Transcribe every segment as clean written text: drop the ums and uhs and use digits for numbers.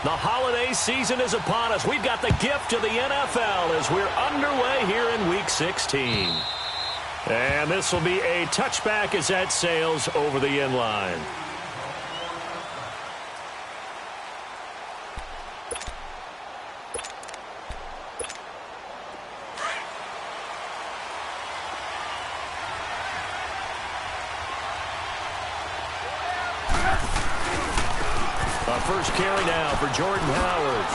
The holiday season is upon us. We've got the gift of the NFL as we're underway here in Week 16. And this will be a touchback as that sails over the end line. First carry now for Jordan Howard.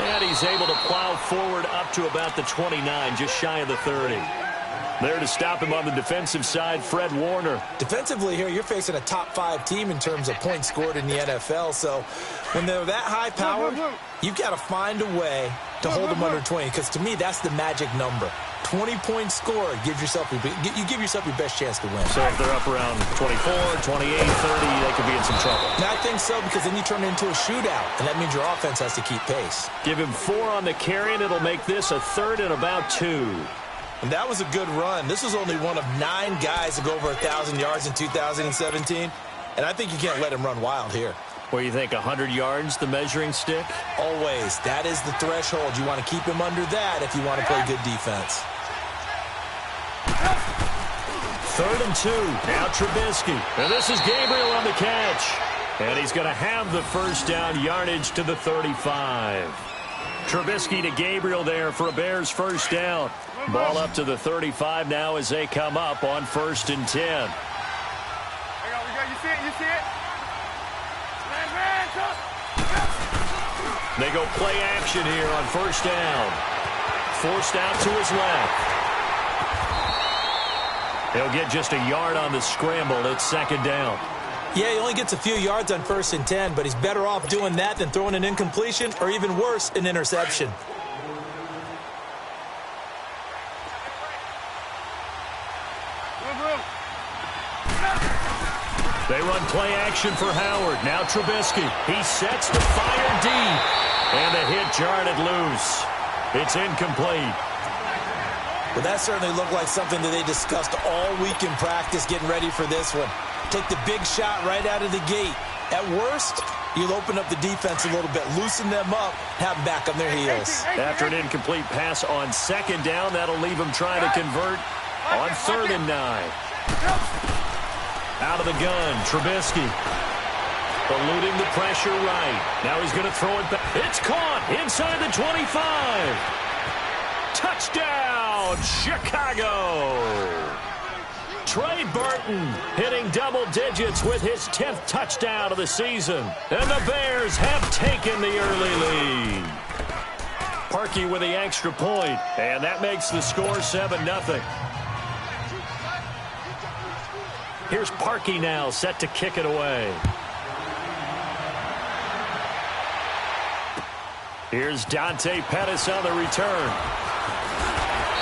And he's able to plow forward up to about the 29, just shy of the 30. There to stop him on the defensive side, Fred Warner. Defensively here, you're facing a top-5 team in terms of points scored in the NFL. So when they're that high-powered, you've got to find a way to hold them under 20. Because to me, that's the magic number. 20 points scored, you give yourself your best chance to win. So if they're up around 24, 28, 30, they could be in some trouble. Now, I think so, because then you turn it into a shootout, and that means your offense has to keep pace. Give him 4 on the carry, and it'll make this a 3rd and about 2. And that was a good run. This was only one of 9 guys to go over 1,000 yards in 2017, and I think you can't let him run wild here. Where you think 100 yards, the measuring stick? Always. That is the threshold. You want to keep him under that if you want to play good defense. 3rd and 2. Now Trubisky. And this is Gabriel on the catch. And he's going to have the first down yardage to the 35. Trubisky to Gabriel there for a Bears first down. Ball up to the 35 now as they come up on 1st and 10. You see it? You see it? They go play action here on 1st down. Forced out to his left. He'll get just a yard on the scramble. It's 2nd down. Yeah, he only gets a few yards on 1st and 10, but he's better off doing that than throwing an incompletion or even worse, an interception. They run play action for Howard. Now Trubisky. He sets the fire deep. And the hit jarred it loose. It's incomplete. Well, that certainly looked like something that they discussed all week in practice getting ready for this one. Take the big shot right out of the gate. At worst, you'll open up the defense a little bit, loosen them up, have them back on their heels. After an incomplete pass on 2nd down, that'll leave them trying to convert on 3rd and 9. Out of the gun, Trubisky. Eluding the pressure right. Now he's going to throw it back. It's caught inside the 25. Touchdown, Chicago. Trey Burton hitting double digits with his 10th touchdown of the season. And the Bears have taken the early lead. Parkey with the extra point, and that makes the score 7-0. Here's Parkey now, set to kick it away. Here's Dante Pettis on the return.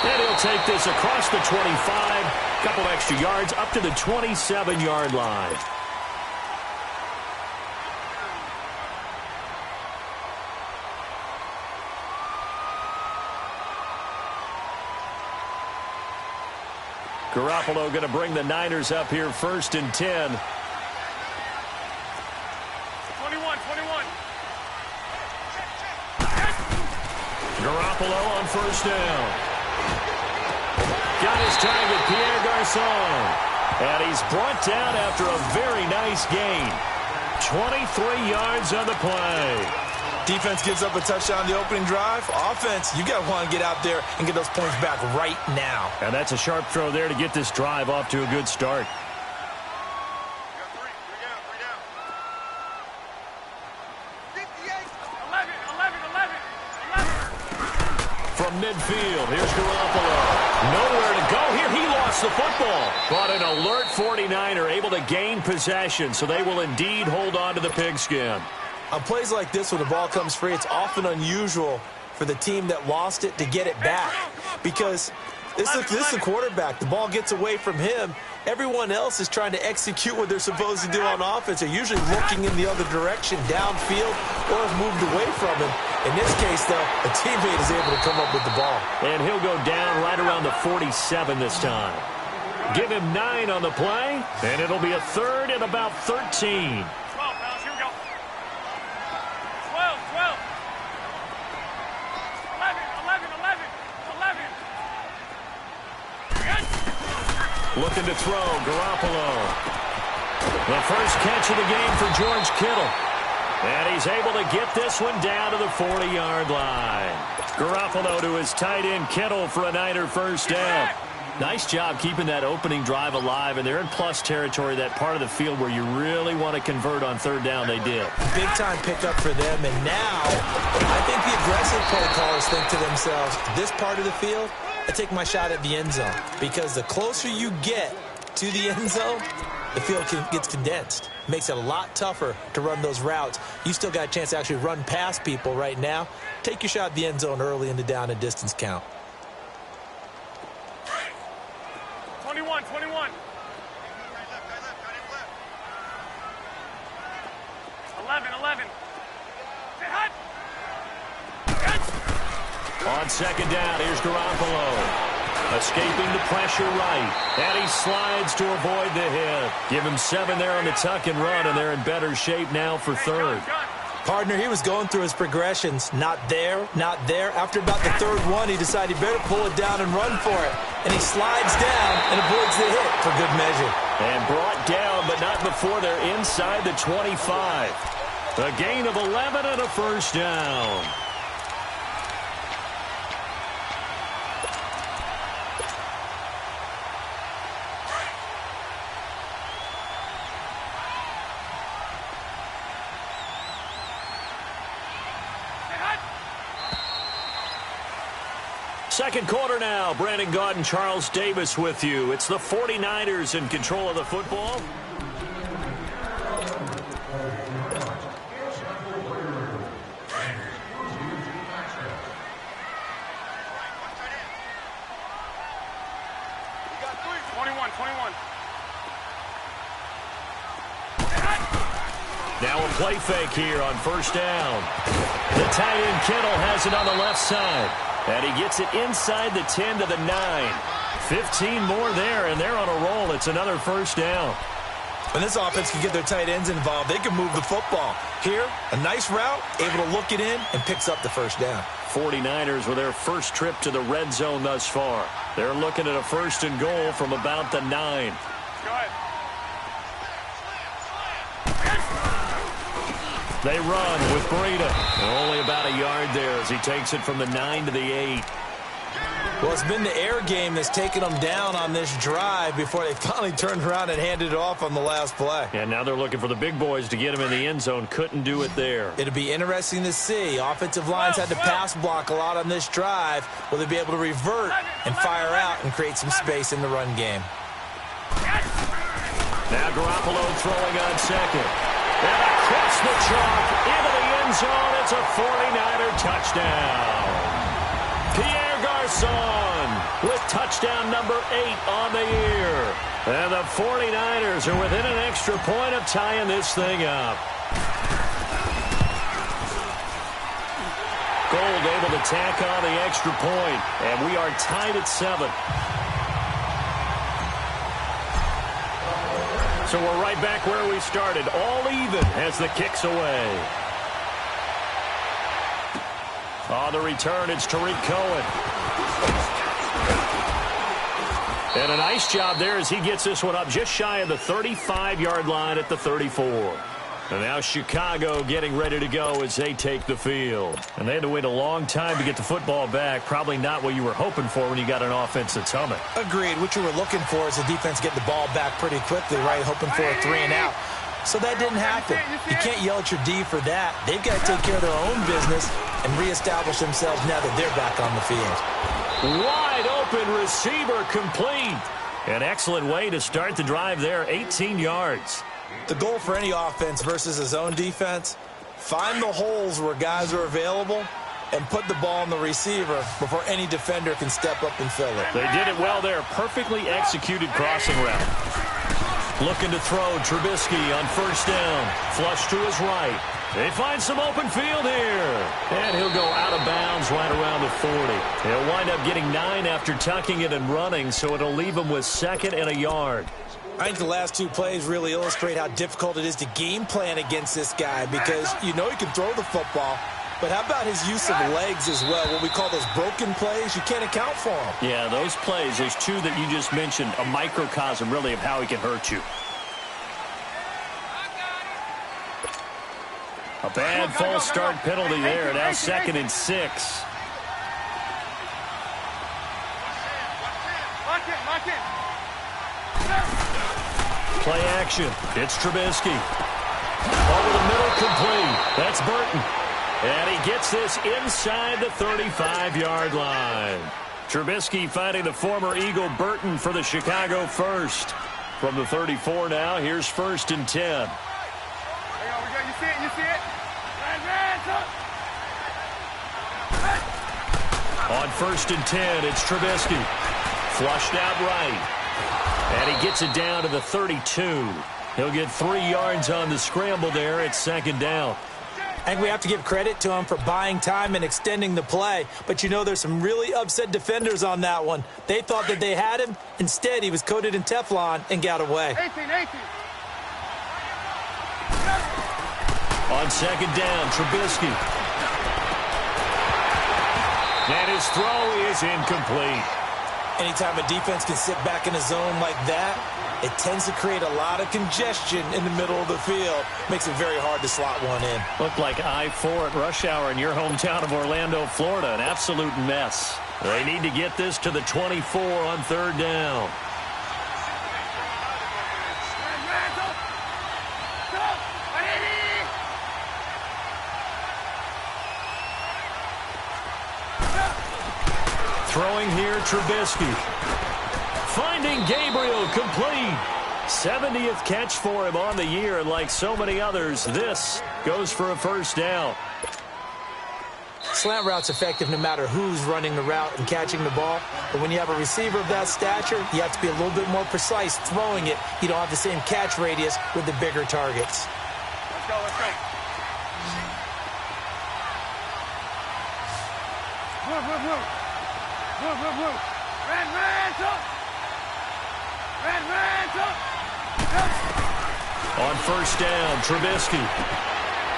And he'll take this across the 25. Couple extra yards up to the 27-yard line. Garoppolo going to bring the Niners up here 1st and 10. 21. Garoppolo on 1st down. Got his target, Pierre Garçon. And he's brought down after a very nice gain. 23 yards on the play. Defense gives up a touchdown the opening drive. Offense, you got to want to get out there and get those points back right now. And that's a sharp throw there to get this drive off to a good start. From midfield, here's Garoppolo. Nowhere to go here. He lost the football. But an alert 49er able to gain possession, so they will indeed hold on to the pigskin. On plays like this, when the ball comes free, it's often unusual for the team that lost it to get it back. Because this is the quarterback. The ball gets away from him. Everyone else is trying to execute what they're supposed to do on offense. They're usually looking in the other direction, downfield, or have moved away from him. In this case, though, a teammate is able to come up with the ball. And he'll go down right around the 47 this time. Give him 9 on the play, and it'll be a 3rd and about 13. 12, fellas, here we go. 12. Looking to throw, Garoppolo. The first catch of the game for George Kittle. And he's able to get this one down to the 40-yard line. Garoppolo to his tight end, Kittle, for a Niner first down. Nice job keeping that opening drive alive, and they're in plus territory, that part of the field where you really want to convert on third down. They did. Big-time pickup for them, and now I think the aggressive play callers think to themselves, this part of the field, I take my shot at the end zone, because the closer you get to the end zone, the field gets condensed. Makes it a lot tougher to run those routes. You still got a chance to actually run past people right now. Take your shot at the end zone early in the down and distance count. 21. 11. On second down, here's Garoppolo. Escaping the pressure right. And he slides to avoid the hit. Give him 7 there on the tuck and run, and they're in better shape now for third. Partner, he was going through his progressions. Not there, not there. After about the third one, he decided he better pull it down and run for it. And he slides down and avoids the hit for good measure. And brought down, but not before they're inside the 25. A gain of 11 and a first down. Second quarter now. Brandon Gaud and Charles Davis with you. It's the 49ers in control of the football. Now a play fake here on first down. The tight end Kittle has it on the left side. And he gets it inside the 10 to the 9. 15 more there, and they're on a roll. It's another first down. When this offense can get their tight ends involved, they can move the football. Here, a nice route, able to look it in, and picks up the first down. 49ers with their first trip to the red zone thus far. They're looking at a first and goal from about the 9. Go ahead. They run with Breida. Only about a yard there as he takes it from the 9 to the 8. Well, it's been the air game that's taken them down on this drive before they finally turned around and handed it off on the last play. And now they're looking for the big boys to get him in the end zone. Couldn't do it there. It'll be interesting to see. Offensive lines had to pass block a lot on this drive. Will they be able to revert and fire out and create some space in the run game? Now Garoppolo throwing on second. And across the chalk into the end zone. It's a 49er touchdown. Pierre Garçon with touchdown number 8 on the year. And the 49ers are within an extra point of tying this thing up. Gold able to tack on the extra point. And we are tied at 7. So we're right back where we started, all even as the kick's away. On the return, it's Tariq Cohen. And a nice job there as he gets this one up just shy of the 35-yard line at the 34. And now Chicago getting ready to go as they take the field. And they had to wait a long time to get the football back. Probably not what you were hoping for when you got an offense that's humming. Agreed. What you were looking for is the defense getting the ball back pretty quickly, right? Hoping for a 3 and out. So that didn't happen. You can't yell at your D for that. They've got to take care of their own business and reestablish themselves now that they're back on the field. Wide open receiver complete. An excellent way to start the drive there, 18 yards. The goal for any offense versus a zone defense, find the holes where guys are available and put the ball on the receiver before any defender can step up and fill it. They did it well there. Perfectly executed crossing route. Looking to throw, Trubisky on first down. Flush to his right. They find some open field here. And he'll go out of bounds right around the 40. He'll wind up getting 9 after tucking it and running, so it'll leave him with 2nd and a yard. I think the last 2 plays really illustrate how difficult it is to game plan against this guy because you know he can throw the football, But how about his use of legs as well? What we call those broken plays, you can't account for them. Yeah, those plays, those two that you just mentioned, a microcosm really of how he can hurt you. A bad false start penalty there. Now 2nd and 6. Play action. It's Trubisky. Over the middle, complete. That's Burton. And he gets this inside the 35-yard line. Trubisky finding the former Eagle Burton for the Chicago first. From the 34 now, here's 1st and 10. There you go. You see it? You see it? On 1st and 10, it's Trubisky. Flushed out right. And he gets it down to the 32. He'll get 3 yards on the scramble there. It's 2nd down. I think we have to give credit to him for buying time and extending the play. But, you know, there's some really upset defenders on that one. They thought that they had him. Instead, he was coated in Teflon and got away. 18. On 2nd down, Trubisky. And his throw is incomplete. Anytime a defense can sit back in a zone like that, it tends to create a lot of congestion in the middle of the field. Makes it very hard to slot one in. Looked like I-4 at rush hour in your hometown of Orlando, Florida. An absolute mess. They need to get this to the 24 on 3rd down. Throwing here, Trubisky. Finding Gabriel, complete. 70th catch for him on the year, and like so many others, this goes for a 1st down. Slant route's effective no matter who's running the route and catching the ball. But when you have a receiver of that stature, you have to be a little bit more precise throwing it. You don't have the same catch radius with the bigger targets. Let's go. Move. On 1st down, Trubisky.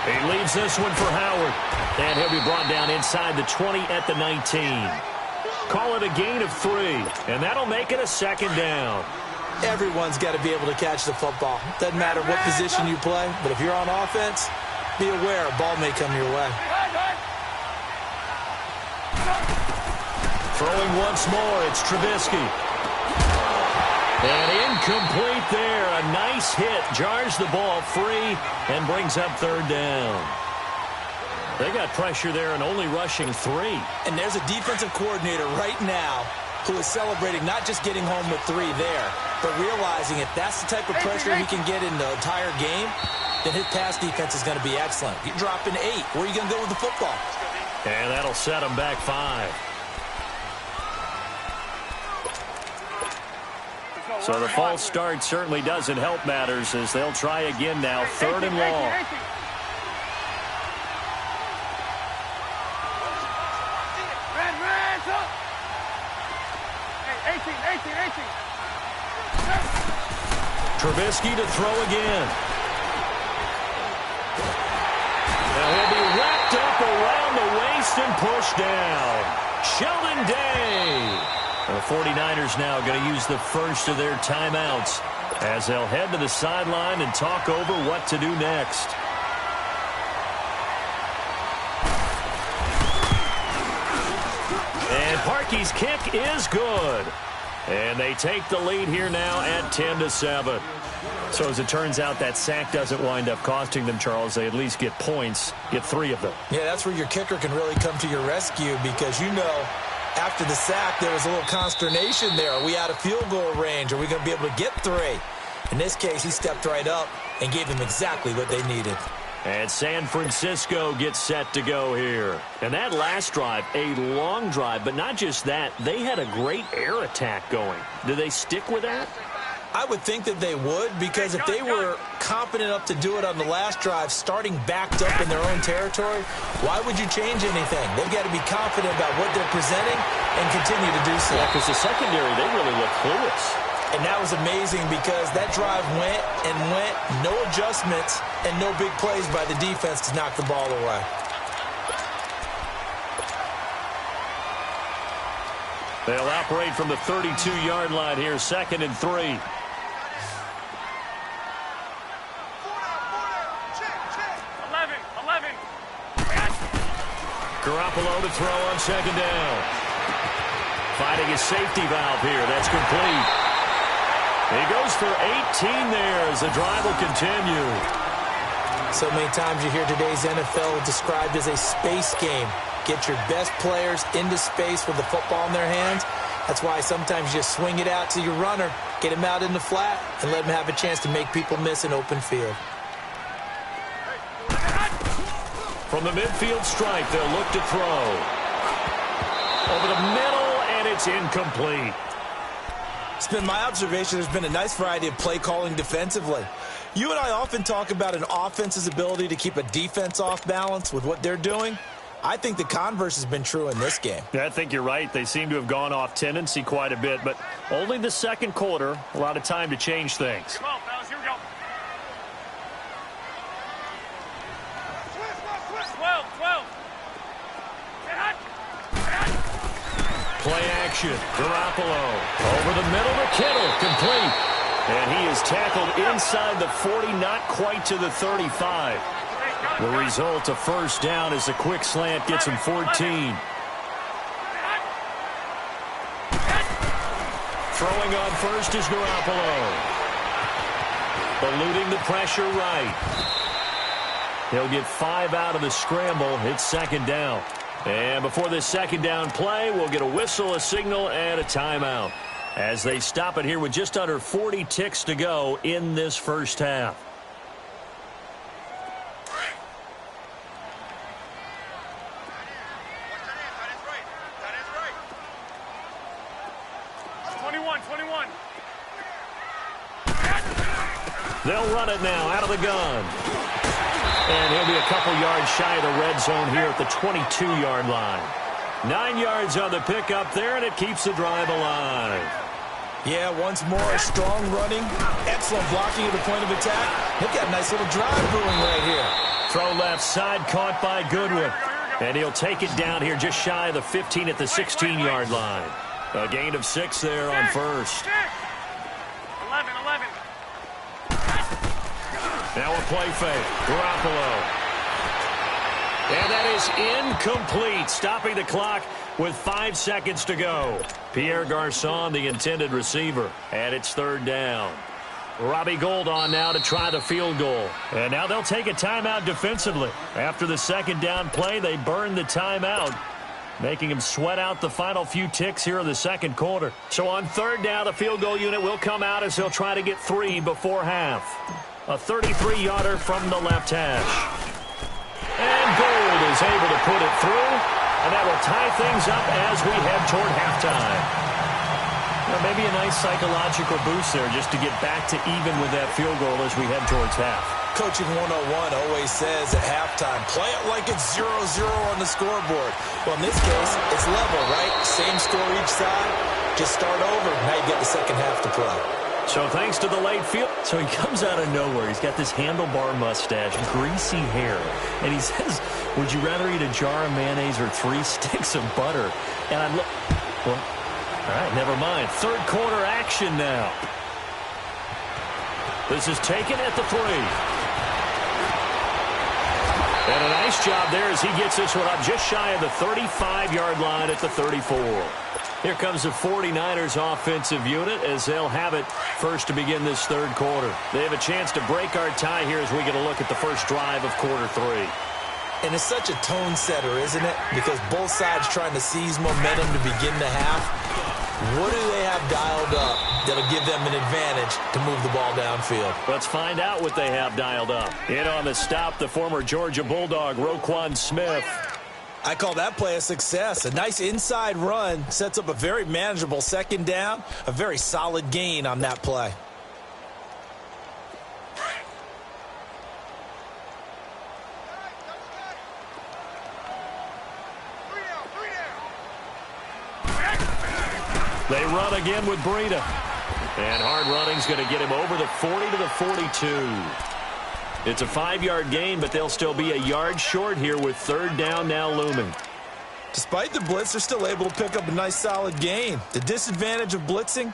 He leaves this one for Howard. And he'll be brought down inside the 20 at the 19. Call it a gain of 3. And that'll make it a 2nd down. Everyone's got to be able to catch the football. Doesn't matter what position you play, but if you're on offense, be aware a ball may come your way. Throwing once more, it's Trubisky. And incomplete there. A nice hit. Jars the ball free and brings up 3rd down. They got pressure there and only rushing 3. And there's a defensive coordinator right now who is celebrating not just getting home with 3 there, but realizing if that's the type of pressure he can get in the entire game, then his pass defense is going to be excellent. You're dropping 8. Where are you going to go with the football? And that'll set him back 5. So the false start certainly doesn't help matters as they'll try again now. 3rd and long. 18. Trubisky to throw again. Now he'll be wrapped up around the waist and pushed down. Sheldon Day. The 49ers now going to use the first of their timeouts as they'll head to the sideline and talk over what to do next. And Parkey's kick is good. And they take the lead here now at 10-7. So as it turns out, that sack doesn't wind up costing them, Charles. They at least get points, get 3 of them. Yeah, that's where your kicker can really come to your rescue because, you know, after the sack, there was a little consternation there. Are we out of field goal range? Are we going to be able to get 3? In this case, he stepped right up and gave them exactly what they needed. And San Francisco gets set to go here. And that last drive, a long drive, but not just that. They had a great air attack going. Do they stick with that? I would think that they would, because if they were confident enough to do it on the last drive, starting backed up in their own territory, why would you change anything? They've got to be confident about what they're presenting and continue to do so. Yeah, because the secondary, they really look clueless. And that was amazing because that drive went and went, no adjustments and no big plays by the defense to knock the ball away. They'll operate from the 32-yard line here, 2nd and 3. Garoppolo to throw on 2nd down. Finding his safety valve here. That's complete. He goes for 18 there as the drive will continue. So many times you hear today's NFL described as a space game. Get your best players into space with the football in their hands. That's why sometimes you just swing it out to your runner, get him out in the flat, and let him have a chance to make people miss an open field. From the midfield stripe, they'll look to throw. Over the middle, and it's incomplete. It's been my observation there's been a nice variety of play calling defensively. You and I often talk about an offense's ability to keep a defense off balance with what they're doing. I think the converse has been true in this game. Yeah, I think you're right. They seem to have gone off tendency quite a bit, but only the 2nd quarter, a lot of time to change things. Come on, fellas, here we go. 12. Play action. Garoppolo over the middle to Kittle. Complete. And he is tackled inside the 40, not quite to the 35. The result, a first down as a quick slant gets him 14. Throwing on first is Garoppolo. Eluding the pressure right. He'll get 5 out of the scramble. It's 2nd down. And before this 2nd down play, we'll get a whistle, a signal, and a timeout as they stop it here with just under 40 ticks to go in this first half. They'll run it now out of the gun. And he'll be a couple yards shy of the red zone here at the 22-yard line. 9 yards on the pickup there, and it keeps the drive alive. Yeah, once more, strong running, excellent blocking at the point of attack. They've got a nice little drive brewing right here. Throw left side, caught by Goodwin. And he'll take it down here just shy of the 15 at the 16-yard line. A gain of 6 there on first. 11. Now a play fake. Garoppolo. And that is incomplete, stopping the clock with 5 seconds to go. Pierre Garçon, the intended receiver, and it's 3rd down. Robbie Gould on now to try the field goal. And now they'll take a timeout defensively. After the 2nd down play, they burn the timeout, making him sweat out the final few ticks here in the 2nd quarter. So on 3rd down, the field goal unit will come out as they'll try to get 3 before half. A 33-yarder from the left hash. And Gould is able to put it through, and that will tie things up as we head toward halftime. Well, maybe a nice psychological boost there just to get back to even with that field goal as we head towards half. Coaching 101 always says at halftime, play it like it's 0-0 on the scoreboard. Well, in this case, it's level, right? Same score each side. Just start over. Now you get the second half to play. So thanks to the late field. So he comes out of nowhere. He's got this handlebar mustache, greasy hair. And he says, would you rather eat a jar of mayonnaise or 3 sticks of butter? And I look, well, all right, never mind. 3rd quarter action now. This is taken at the 3. And a nice job there as he gets this one up just shy of the 35-yard line at the 34. Here comes the 49ers offensive unit as they'll have it first to begin this 3rd quarter. They have a chance to break our tie here as we get a look at the first drive of quarter 3. And it's such a tone setter, isn't it? Because both sides trying to seize momentum to begin the half. What do they have dialed up that'll give them an advantage to move the ball downfield? Let's find out what they have dialed up. In on the stop, the former Georgia Bulldog, Roquan Smith. I call that play a success. A nice inside run sets up a very manageable 2nd down. A very solid gain on that play. They run again with Breida. And hard running's going to get him over the 40 to the 42. It's a 5-yard gain, but they'll still be a yard short here with 3rd down now looming. Despite the blitz, they're still able to pick up a nice solid gain. The disadvantage of blitzing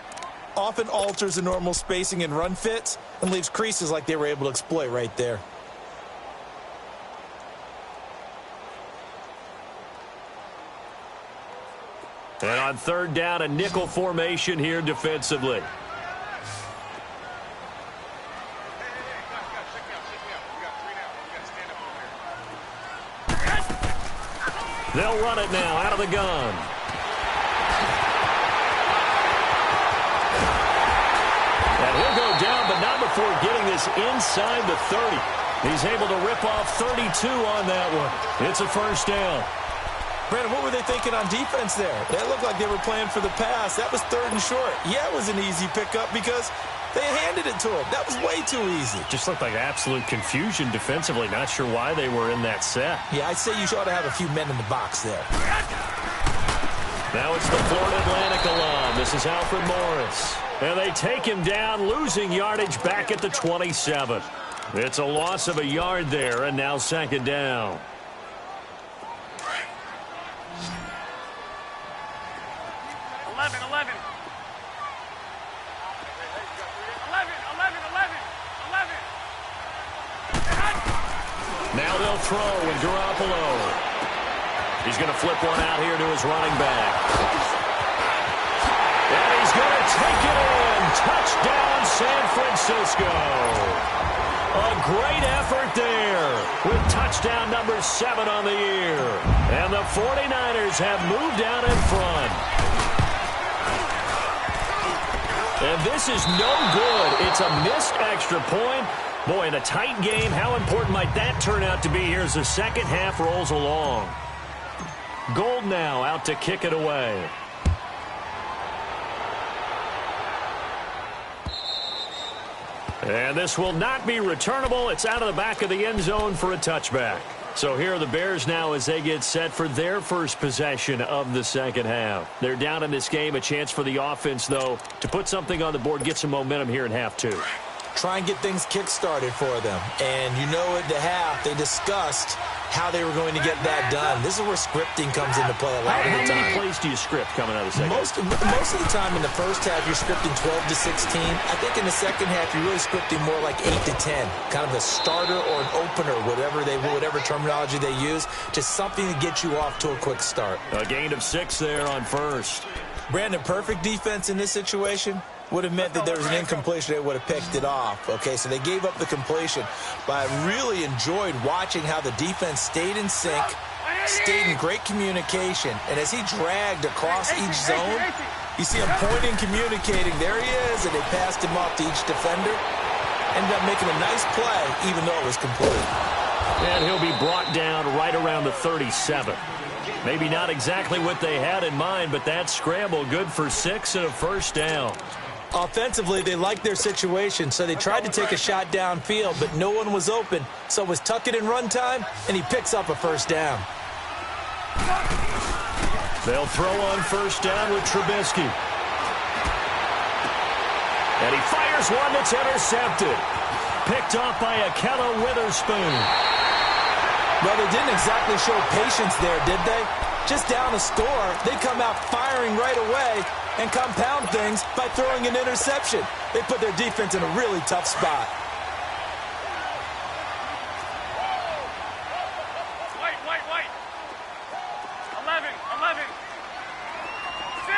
often alters the normal spacing and run fits and leaves creases like they were able to exploit right there. And on third down, a nickel formation here defensively. They'll run it now out of the gun. And he'll go down, but not before getting this inside the 30. He's able to rip off 32 on that one. It's a first down. Brandon, what were they thinking on defense there? They looked like they were playing for the pass. That was third and short. Yeah, it was an easy pickup because they handed it to him. That was way too easy. Just looked like absolute confusion defensively. Not sure why they were in that set. Yeah, I'd say you ought to have a few men in the box there. Now it's the Florida Atlantic alum. This is Alfred Morris. And they take him down, losing yardage back at the 27. It's a loss of a yard there, and now second down. Now they'll throw with Garoppolo. He's going to flip one out here to his running back. And he's going to take it in. Touchdown, San Francisco. A great effort there with touchdown number 7 on the year. And the 49ers have moved out in front. And this is no good. It's a missed extra point. Boy, in a tight game, how important might that turn out to be here as the second half rolls along? Gold now out to kick it away. And this will not be returnable. It's out of the back of the end zone for a touchback. So here are the Bears now as they get set for their first possession of the second half. They're down in this game. A chance for the offense, though, to put something on the board, get some momentum here in half 2. Try and get things kick-started for them. And you know at the half, they discussed how they were going to get that done. This is where scripting comes into play a lot of the time. How many plays do you script coming out of the second half? Most of the time in the first half, you're scripting 12 to 16. I think in the second half, you're really scripting more like 8 to 10. Kind of a starter or an opener, whatever terminology they use. Just something to get you off to a quick start. A gain of 6 there on first. Brandon, perfect defense in this situation would have meant that there was an incompletion. They would have picked it off. Okay, so they gave up the completion. But I really enjoyed watching how the defense stayed in sync, stayed in great communication. And as he dragged across each zone, you see him pointing, communicating. There he is, and they passed him off to each defender. Ended up making a nice play, even though it was complete. And he'll be brought down right around the 37. Maybe not exactly what they had in mind, but that scramble good for 6 and a first down. Offensively, they liked their situation, so they tried to take a shot downfield, but no one was open. So it was tuck it in run time, and he picks up a first down. They'll throw on first down with Trubisky. And he fires one that's intercepted. Picked off by Akello Witherspoon. Well, they didn't exactly show patience there, did they? Just down a score, they come out firing right away and compound things by throwing an interception. They put their defense in a really tough spot. Wait. 11. 6.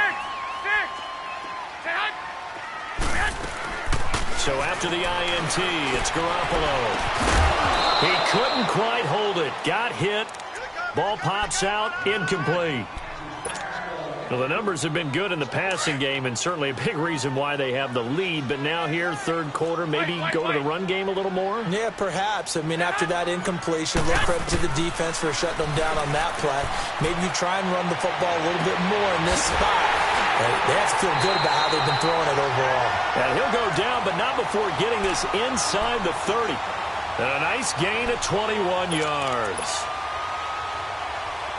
So after the INT, it's Garoppolo. He couldn't quite hold it. Got hit. Ball pops out. Incomplete. Well, the numbers have been good in the passing game, and certainly a big reason why they have the lead. But now here, third quarter, maybe go to the run game a little more? Yeah, perhaps. I mean, after that incompletion, a little credit to the defense for shutting them down on that play. Maybe you try and run the football a little bit more in this spot. They have to feel good about how they've been throwing it overall. And he'll go down, but not before getting this inside the 30. And a nice gain of 21 yards.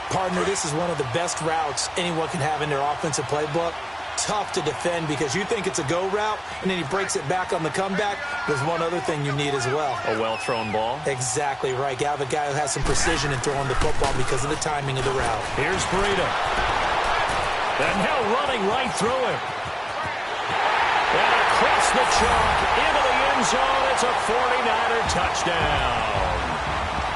Partner, this is one of the best routes anyone can have in their offensive playbook. tough to defend because you think it's a go route, and then he breaks it back on the comeback. There's one other thing you need as well. A well-thrown ball. Exactly right. You have a guy who has some precision in throwing the football because of the timing of the route. Here's Breida. And now running right through him. And across the chalk, into the end zone. It's a 49er touchdown.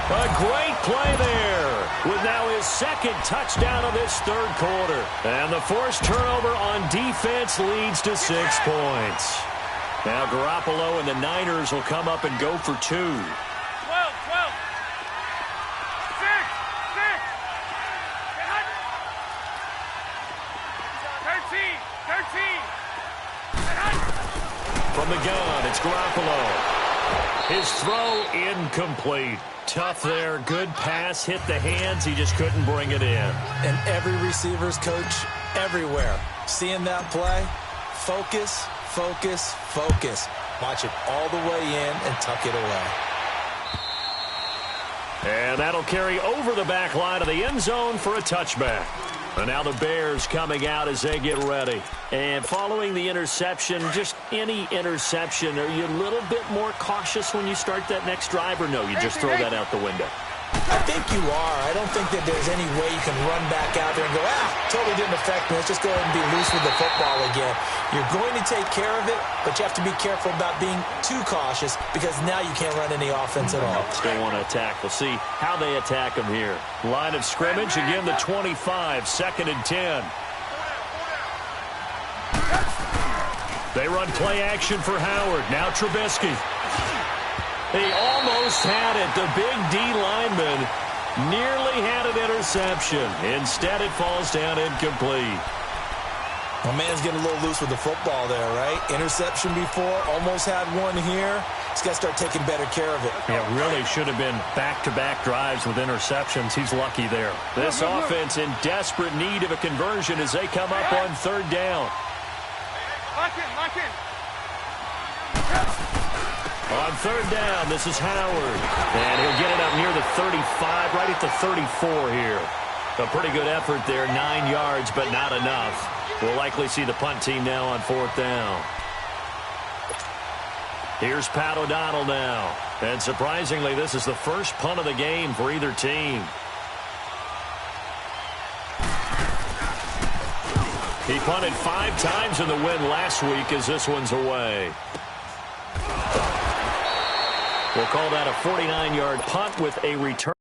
A great play there, with now his second touchdown of this third quarter. And the forced turnover on defense leads to 6 points. Now Garoppolo and the Niners will come up and go for 2. 12, 12. 6, 13. From the gun, it's Garoppolo. His throw incomplete. Tough there. Good pass. Hit the hands. He just couldn't bring it in. And every receiver's coach everywhere. Seeing that play, focus, focus, focus. Watch it all the way in and tuck it away. And that'll carry over the back line of the end zone for a touchback. And now the Bears coming out as they get ready. And following the interception, just any interception, are you a little bit more cautious when you start that next drive, or no, you just throw that out the window? I think you are. I don't think that there's any way you can run back out there and go, totally didn't affect me. Let's just go ahead and be loose with the football again. You're going to take care of it, but you have to be careful about being too cautious because now you can't run any offense at all. Still want to attack. We'll see how they attack them here. Line of scrimmage, again the 25, 2nd and 10. They run play action for Howard. Now Trubisky. He almost had it. The big D lineman nearly had an interception. Instead, it falls down incomplete. My man's getting a little loose with the football there, right? Interception before, almost had one here. He's got to start taking better care of it. Yeah, really should have been back-to-back drives with interceptions. He's lucky there. This offense in desperate need of a conversion as they come up on 3rd down. Lock in, lock in. On 3rd down, this is Howard. And he'll get it up near the 35, right at the 34 here. A pretty good effort there, 9 yards, but not enough. We'll likely see the punt team now on 4th down. Here's Pat O'Donnell now. And surprisingly, this is the first punt of the game for either team. He punted 5 times in the win last week as this one's away. We'll call that a 49-yard punt with a return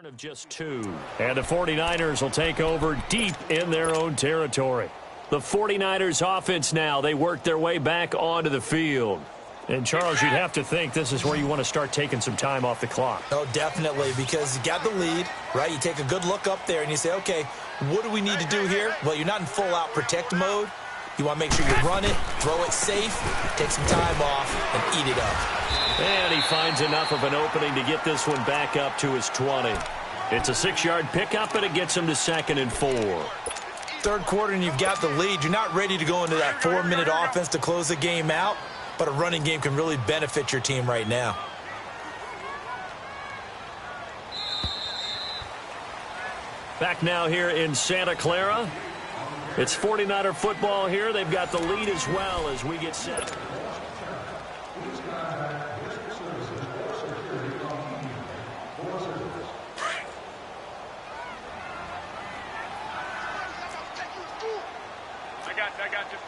of just 2. And the 49ers will take over deep in their own territory. The 49ers offense now, they work their way back onto the field. And, Charles, you'd have to think this is where you want to start taking some time off the clock. Oh, definitely, because you got the lead, right? You take a good look up there and you say, okay, what do we need to do here? Well, you're not in full-out protect mode. You want to make sure you run it, throw it safe, take some time off, and eat it up. And he finds enough of an opening to get this one back up to his 20. It's a 6-yard pickup, and it gets him to 2nd and 4. 3rd quarter, and you've got the lead. You're not ready to go into that 4-minute offense to close the game out. But a running game can really benefit your team right now. Back now here in Santa Clara. It's 49er football here. They've got the lead as well as we get set. I got you.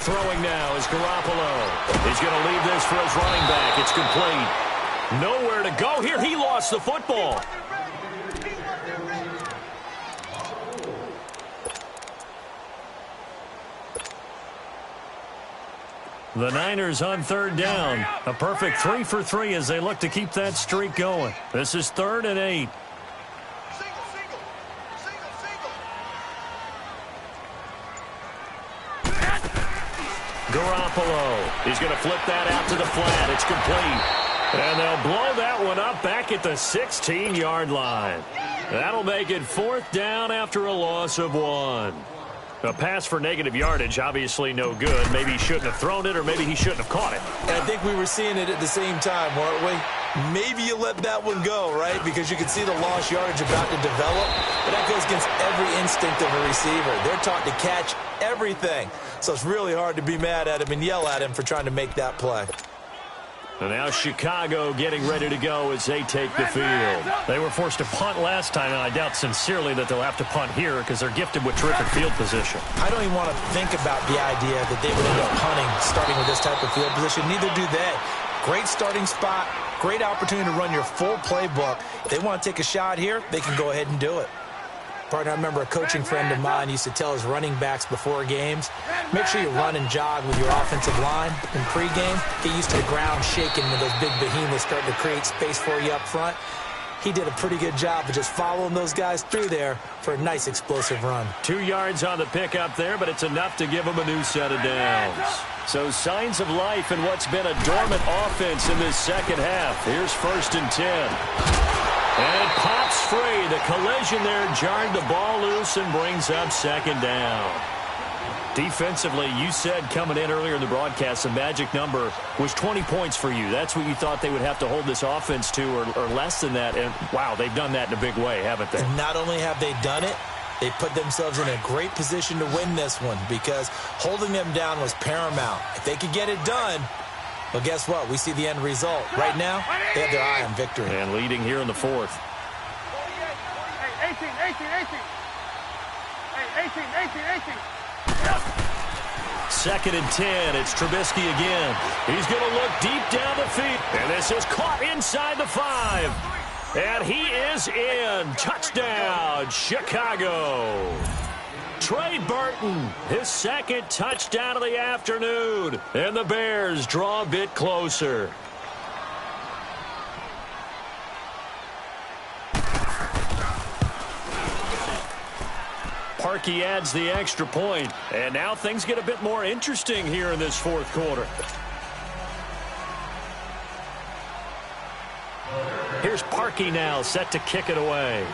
Throwing now is Garoppolo. He's going to leave this for his running back. It's complete. Nowhere to go here. He lost the football. The Niners on 3rd down. A perfect 3 for 3 as they look to keep that streak going. This is 3rd and 8. Garoppolo. He's going to flip that out to the flat. It's complete. And they'll blow that one up back at the 16-yard line. That'll make it 4th down after a loss of 1. A pass for negative yardage, obviously no good. Maybe he shouldn't have thrown it, or maybe he shouldn't have caught it. And I think we were seeing it at the same time, weren't we? Maybe you let that one go, right? Because you can see the lost yardage about to develop. But that goes against every instinct of a receiver. They're taught to catch everything. So it's really hard to be mad at him and yell at him for trying to make that play. And now Chicago getting ready to go as they take the field. They were forced to punt last time, and I doubt sincerely that they'll have to punt here because they're gifted with terrific field position. I don't even want to think about the idea that they would end up punting starting with this type of field position. Neither do they. Great starting spot, great opportunity to run your full playbook. If they want to take a shot here, they can go ahead and do it. Partner, I remember a coaching friend of mine used to tell his running backs before games, make sure you run and jog with your offensive line in pregame. Get used to the ground shaking when those big behemoths start to create space for you up front. He did a pretty good job of just following those guys through there for a nice explosive run. 2 yards on the pickup there, but it's enough to give him a new set of downs. So signs of life in what's been a dormant offense in this second half. Here's 1st and 10. And it pops free. The collision there jarred the ball loose and brings up 2nd down. Defensively, you said coming in earlier in the broadcast, the magic number was 20 points for you. That's what you thought they would have to hold this offense to, or less than that. And, wow, they've done that in a big way, haven't they? And not only have they done it, they put themselves in a great position to win this one because holding them down was paramount. If they could get it done, well, guess what? We see the end result. Right now, they have their eye on victory. And leading here in the 4th. Hey, 18. Hey, 18. 2nd and 10. It's Trubisky again. He's going to look deep down the field. And this is caught inside the 5. And he is in. Touchdown, Chicago. Trey Burton, his 2nd touchdown of the afternoon. And the Bears draw a bit closer. Parkey adds the extra point. And now things get a bit more interesting here in this 4th quarter. Here's Parkey now, set to kick it away.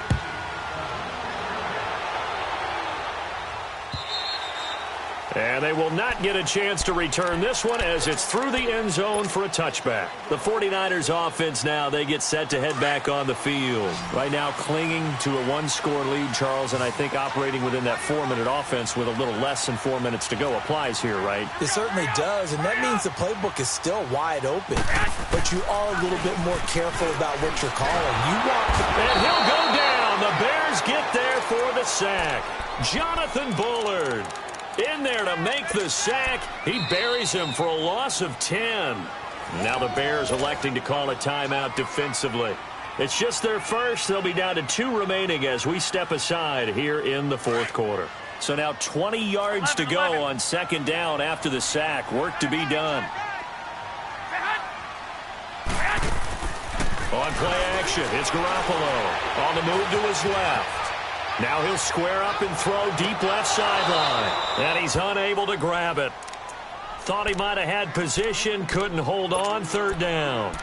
And they will not get a chance to return this one as it's through the end zone for a touchback. The 49ers offense now, they get set to head back on the field. Right now clinging to a 1-score lead, Charles, and I think operating within that 4-minute offense with a little less than 4 minutes to go applies here, right? It certainly does, and that means the playbook is still wide open. But you are a little bit more careful about what you're calling. And he'll go down. The Bears get there for the sack. Jonathan Bullard in there to make the sack. He buries him for a loss of 10. Now the Bears electing to call a timeout defensively. It's just their first. They'll be down to 2 remaining as we step aside here in the 4th quarter. So now 20 yards to go on 2nd down after the sack. Work to be done. On play action, it's Garoppolo on the move to his left. Now he'll square up and throw deep left sideline. And he's unable to grab it. Thought he might have had position, couldn't hold on. 3rd down.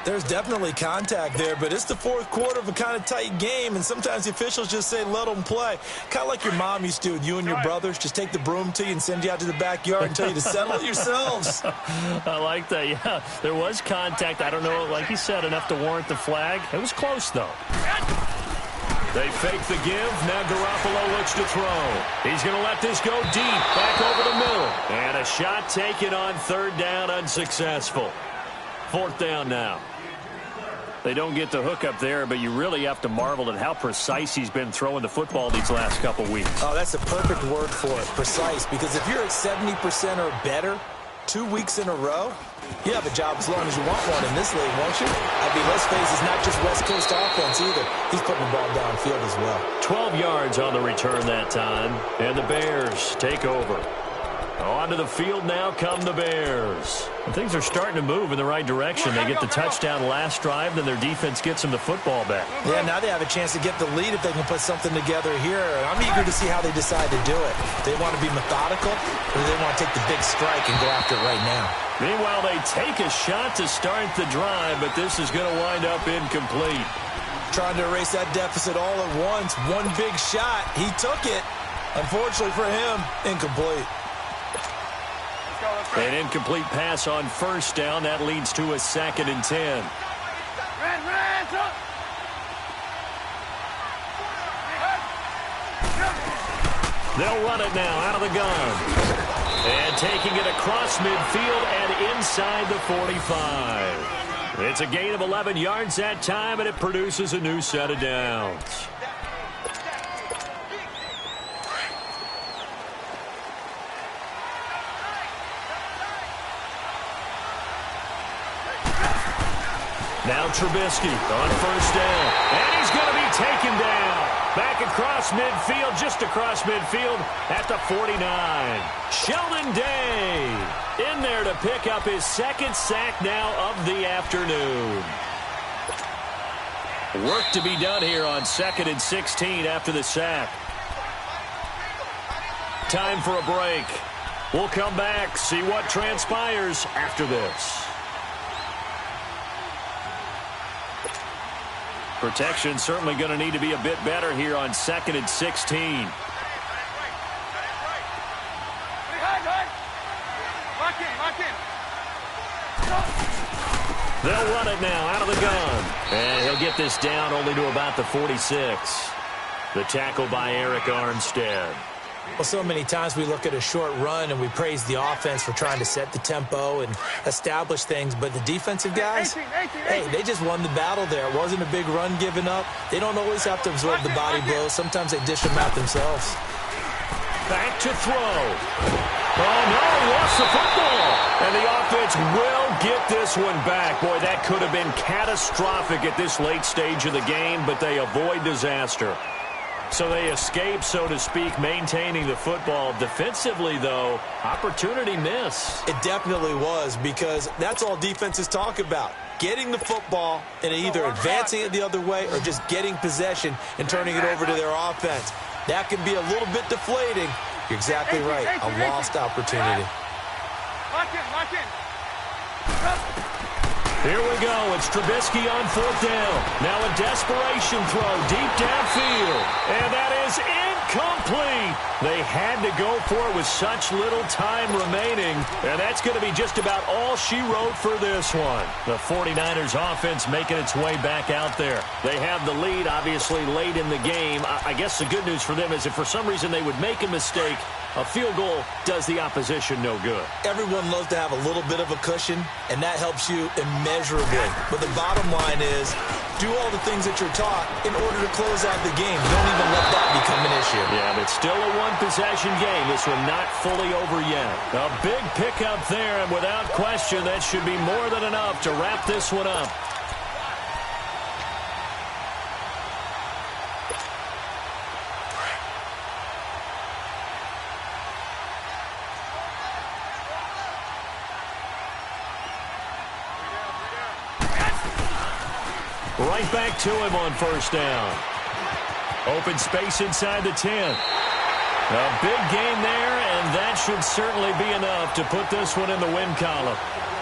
There's definitely contact there, but it's the 4th quarter of a kind of tight game, and sometimes the officials just say let them play. Kind of like your mom used to with you and your brothers. Just take the broom to you and send you out to the backyard and tell you to settle it yourselves. I like that, yeah. There was contact. I don't know, like you said, enough to warrant the flag. It was close, though. They fake the give. Now Garoppolo looks to throw. He's going to let this go deep, back over the middle. And a shot taken on 3rd down, unsuccessful. 4th down now. They don't get the hook up there, but you really have to marvel at how precise he's been throwing the football these last couple weeks. Oh, that's a perfect word for it, precise, because if you're at 70% or better 2 weeks in a row, you have a job as long as you want one in this league, won't you? I mean, let's face it, it's not just West Coast offense either. He's putting the ball downfield as well. 12 yards on the return that time, and the Bears take over. Onto the field now come the Bears. And things are starting to move in the right direction. They get the touchdown last drive, then their defense gets them the football back. Yeah, now they have a chance to get the lead if they can put something together here. And I'm eager to see how they decide to do it. They want to be methodical, or they want to take the big strike and go after it right now. Meanwhile, they take a shot to start the drive, but this is going to wind up incomplete. Trying to erase that deficit all at once. One big shot. He took it. Unfortunately for him, incomplete. An incomplete pass on first down. That leads to a 2nd and 10. They'll run it now out of the gun. And taking it across midfield and inside the 45. It's a gain of 11 yards that time, and it produces a new set of downs. Now Trubisky on first down. And he's going to be taken down. Back across midfield, just across midfield at the 49. Sheldon Day in there to pick up his 2nd sack now of the afternoon. Work to be done here on 2nd and 16 after the sack. Time for a break. We'll come back, see what transpires after this. Protection certainly going to need to be a bit better here on 2nd and 16. They'll run it now out of the gun. And he'll get this down only to about the 46. The tackle by Eric Armstead. Well, so many times we look at a short run and we praise the offense for trying to set the tempo and establish things, but the defensive guys, hey, they just won the battle there. It wasn't a big run given up. They don't always have to absorb the body blows. Sometimes they dish them out themselves. Back to throw. Oh, no, he lost the football. And the offense will get this one back. Boy, that could have been catastrophic at this late stage of the game, but they avoid disaster. So they escape, so to speak, maintaining the football. Defensively, though, opportunity miss. It definitely was, because that's all defenses talk about. Getting the football and either advancing it the other way or just getting possession and turning it over to their offense. That can be a little bit deflating. You're exactly right. A lost opportunity. Here we go. It's Trubisky on 4th down. Now a desperation throw deep downfield. And that is incomplete. They had to go for it with such little time remaining. And that's going to be just about all she wrote for this one. The 49ers offense making its way back out there. They have the lead, obviously, late in the game. I guess the good news for them is if for some reason they would make a mistake, a field goal does the opposition no good. Everyone loves to have a little bit of a cushion, and that helps you immeasurably. But the bottom line is, do all the things that you're taught in order to close out the game. Don't even let that become an issue. Yeah, but still a one-possession game. This one not fully over yet. A big pickup there, and without question, that should be more than enough to wrap this one up. Right back to him on first down. Open space inside the 10. A big gain there, and that should certainly be enough to put this one in the win column.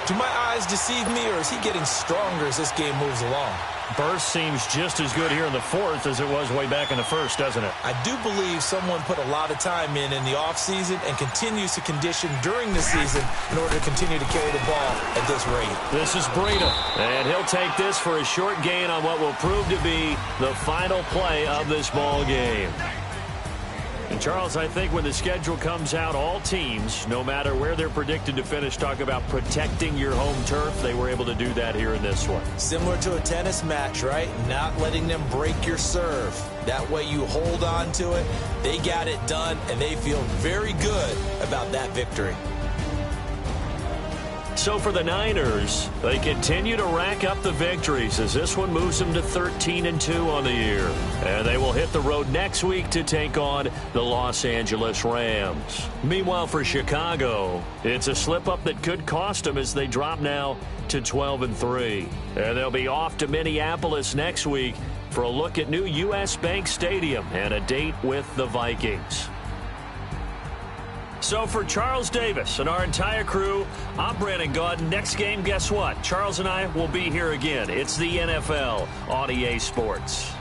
Do my eyes deceive me, or is he getting stronger as this game moves along? Burst seems just as good here in the 4th as it was way back in the 1st, doesn't it? I do believe someone put a lot of time in the offseason and continues to condition during the season in order to continue to carry the ball at this rate. This is Breida, and he'll take this for a short gain on what will prove to be the final play of this ball game. And Charles, I think when the schedule comes out, all teams, no matter where they're predicted to finish, talk about protecting your home turf. They were able to do that here in this one. Similar to a tennis match, right? Not letting them break your serve. That way you hold on to it. They got it done, and they feel very good about that victory. So for the Niners, they continue to rack up the victories as this one moves them to 13-2 on the year. And they will hit the road next week to take on the Los Angeles Rams. Meanwhile, for Chicago, it's a slip-up that could cost them as they drop now to 12-3. And they'll be off to Minneapolis next week for a look at new U.S. Bank Stadium and a date with the Vikings. So for Charles Davis and our entire crew, I'm Brandon Gaudin. Next game, guess what? Charles and I will be here again. It's the NFL on EA Sports.